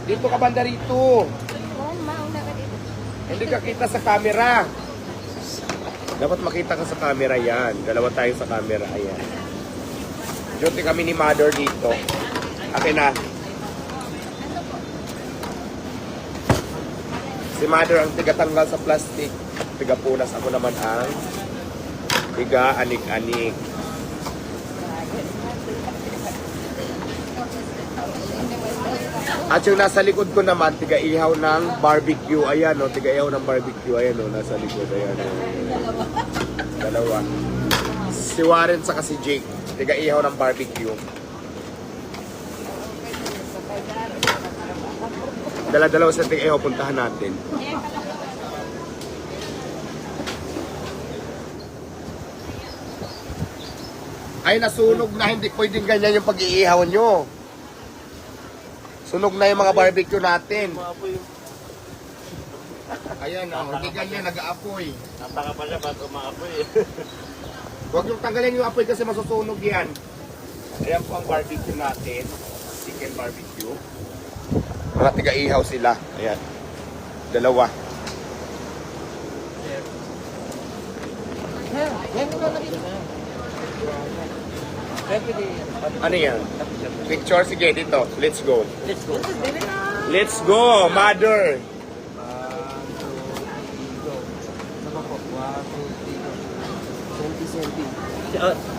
Dito ka banda rito. Oo, mauna ka dito. Hindi ka kita sa camera. Dapat makita ka sa camera yan. Dalawa tayo sa camera. Ayan. Duty kami ni Mother dito. Akin na. Si Mother ang tigatanggal sa plastic. Tigapunas. Ako naman ang tiga anik-anik. At yung nasa likod ko naman, tiga-ihaw ng barbecue. Ayan o, tiga-ihaw ng barbecue. Ayan o, nasa likod. Ayan o. Dalawa. Si Warren saka si Jake. Tiga-ihaw ng barbecue. Dala-dalawa sa tiga-ihaw, puntahan natin. Ay, nasunog na. Hindi pwedeng ganyan yung pag-iihaw nyo. Sunog na yung mga barbecue natin. Ayan, hindi ganyan, nag-aapoy. Napaka pala ba't umaapoy eh. Huwag yung tanggalin yung apoy kasi masusunog yan. Ayan po ang barbecue natin. Chicken barbecue. Mga tiga-ihaw sila. Ayan. Dalawa. Ano yan? Picture? Sige, dito. Let's go. Let's go. Let's go, Mother!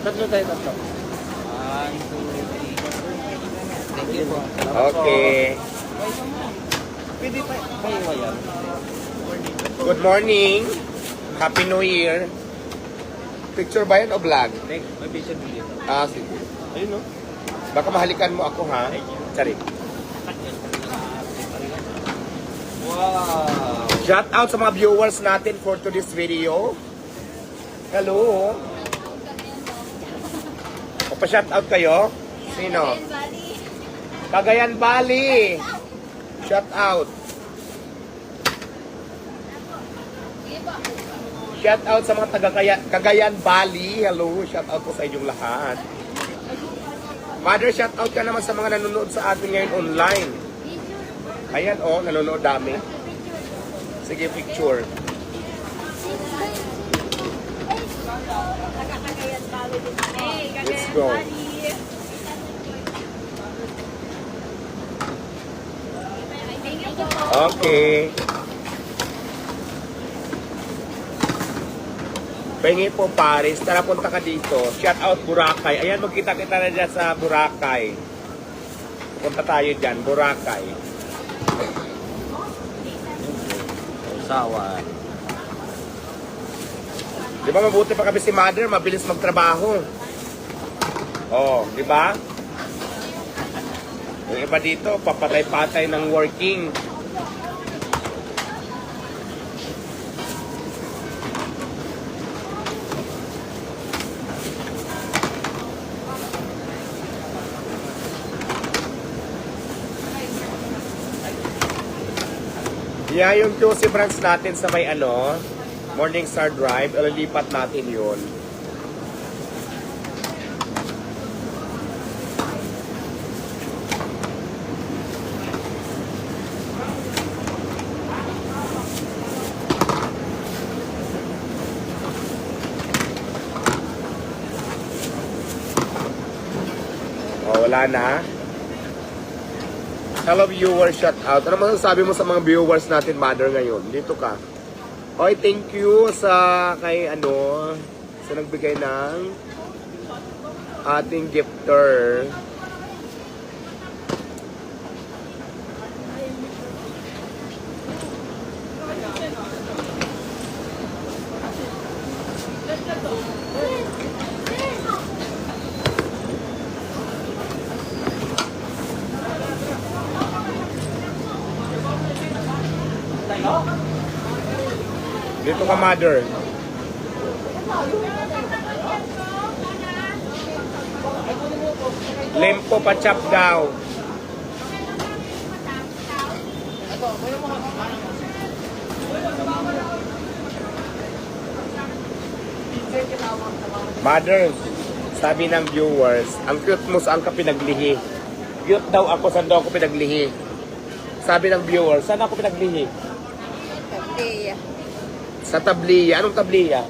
Tatlo tayo, tatlo. Thank you po. Okay. Pwede pa yan. Good morning. Happy New Year. Picture ba yan o vlog? May vision din dito. Ah, sige. Ayun no? Baka mahalikan mo ako, ha? Sorry. Wow! Shout out sa mga viewers natin for today's video. Hello. O pa-shout out kayo? Sino? Cagayan Valley. Shout out. Shout out sa mga taga Cagayan Valley. Hello. Shout out po sa inyong lahat. Mother, shout out ka naman sa mga nanonood sa atin ngayon online. Ayan, oh, nanonood dami. Sige, picture. Let's go. Okay. Pengi po Paris, tara punta ka dito. Shout out Boracay. Ayan, magkita-kita na dyan sa Boracay. Punta tayo dyan, Boracay. Sawa. Di ba mabuti pa kami si Mother, mabilis magtrabaho. Oh, di ba? Yung iba dito, papatay-patay ng working. Yeah, yung QC branch natin sa may Morning Star Drive, ililipat natin yun. Oh, wala na. Hello viewers, shout out. Ano masasabi mo sa mga viewers natin, Mother, ngayon? Dito ka. Okay, thank you sa sa nagbigay ng ating gifter. Dito ka, Mother. Lempo pa chop daw. Mother, sabi ng viewers, ang cute mo saan ka pinaglihi. Cute daw ako, saan daw ako pinaglihi. Sabi ng viewer, saan ako pinaglihi? Tableya. Sa tabliya. Anong tabliya?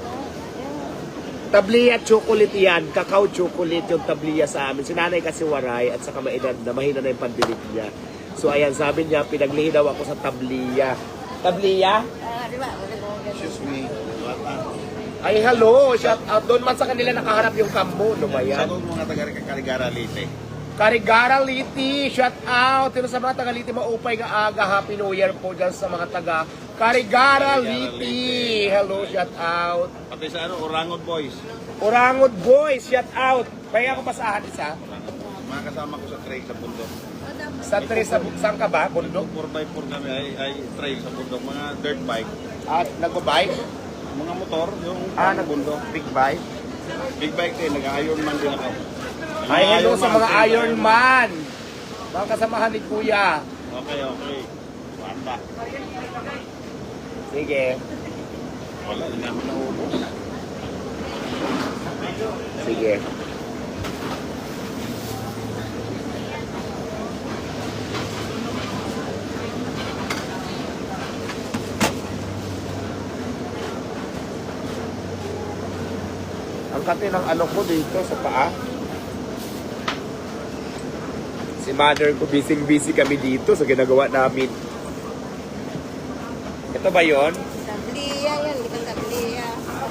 Tabliya chocolate yan. Cacao chocolate yung tabliya sa amin. Si nanay kasi waray at saka maedad na mahina na yung pandilig niya. So ayan, sabi niya, pinaglihi daw ako sa tabliya. Tabliya? Di ba? Excuse me. Ay, hello! Shout out. Doon man sa kanila nakaharap yung kambo. Ano ba yan? Sa mga taga-Caligara Leyte. Karigara Liti, shout out! Pero sa mga taga Liti, maupay nga aga. Happy New Year po dyan sa mga taga Karigara Liti. Hello, shout out. Pati sa Orangod Boys. Orangod Boys, shout out. Kaya ako basahan isa. Mga kasama ko sa trail sa bundok. Sa tres, saan ka ba? Bundok? 4x4 kami ay trail sa bundok. Mga dirt bike. At nagbabike? Mga motor, yung Bundok. Big bike? big bike din. Nag-iron man din ako. Ay, hello sa mga Iron Man. Mga kasamahan ni Kuya. Okay. Bata. Sige. Wala din namin naubos. Sige. Ang kati ng ano ko dito sa paa. Si mother ko, busy kami dito sa ginagawa namin. Ito ba yon? Tableya yan. Di ba tableya?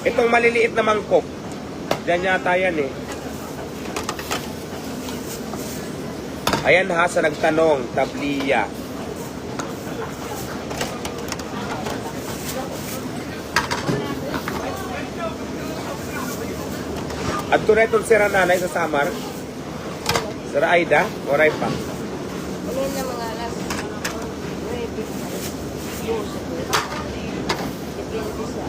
Itong maliliit na mangkok. Diyan yata yan eh. Ayan ha, sa nagtanong, tabliya. At tunay itong sira nanay sa Samar. Sira Aida, oray pa. Ano yun na mga alas? Ready. Depende sa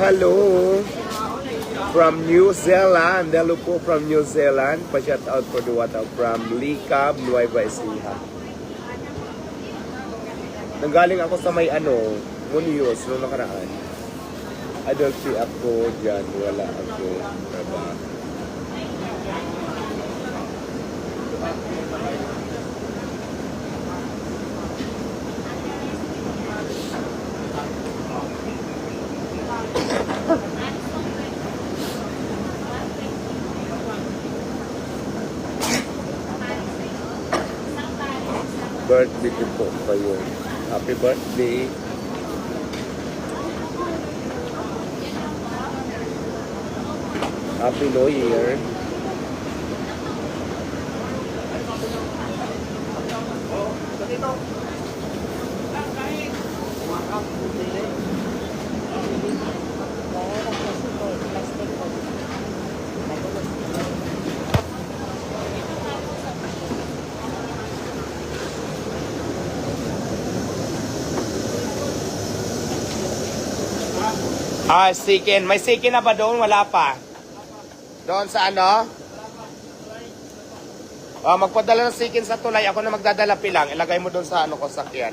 Hello from New Zealand. Hello po from New Zealand. Pa-shout out for the water from Likab, Nueva Ecija. Nanggaling ako sa may Munios noong nakaraan. Adulty ako dyan. Wala ako. Trabaho. Birthday ko po kayo. Happy birthday. Happy New Year. Ah, sikin. May sikin na ba doon? Wala pa. Doon sa ano? Magpadala ng sikin sa tulay. Ako na magdadala pilang. Ilagay mo doon sa ko sakyan.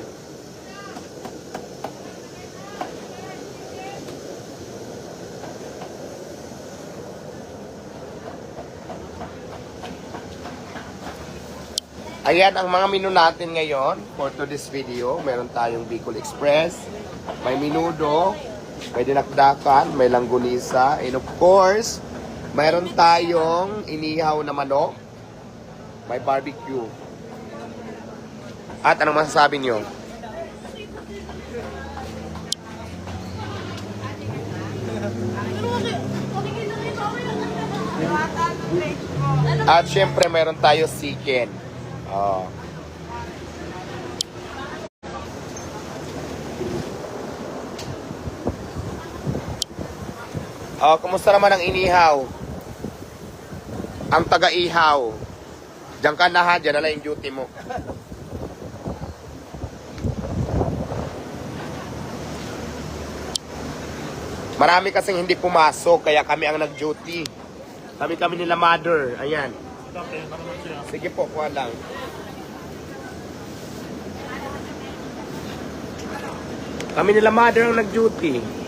Ayan ang mga menu natin ngayon for today's video. Meron tayong Bicol Express. May minudo. May dinakdakan, may langgunisa, and of course, mayroon tayong inihaw na manok, may barbecue. At anong masasabi niyo? At syempre, mayroon tayo chicken. Oh. Kumusta naman ang inihaw? Ang taga-ihaw. Diyan ka na ha, diyan na lang yung duty mo. Marami kasing hindi pumasok, kaya kami ang nag-duty. Kami nila mother. Ayan. Sige po, kuha lang. Kami nila mother ang nag-duty.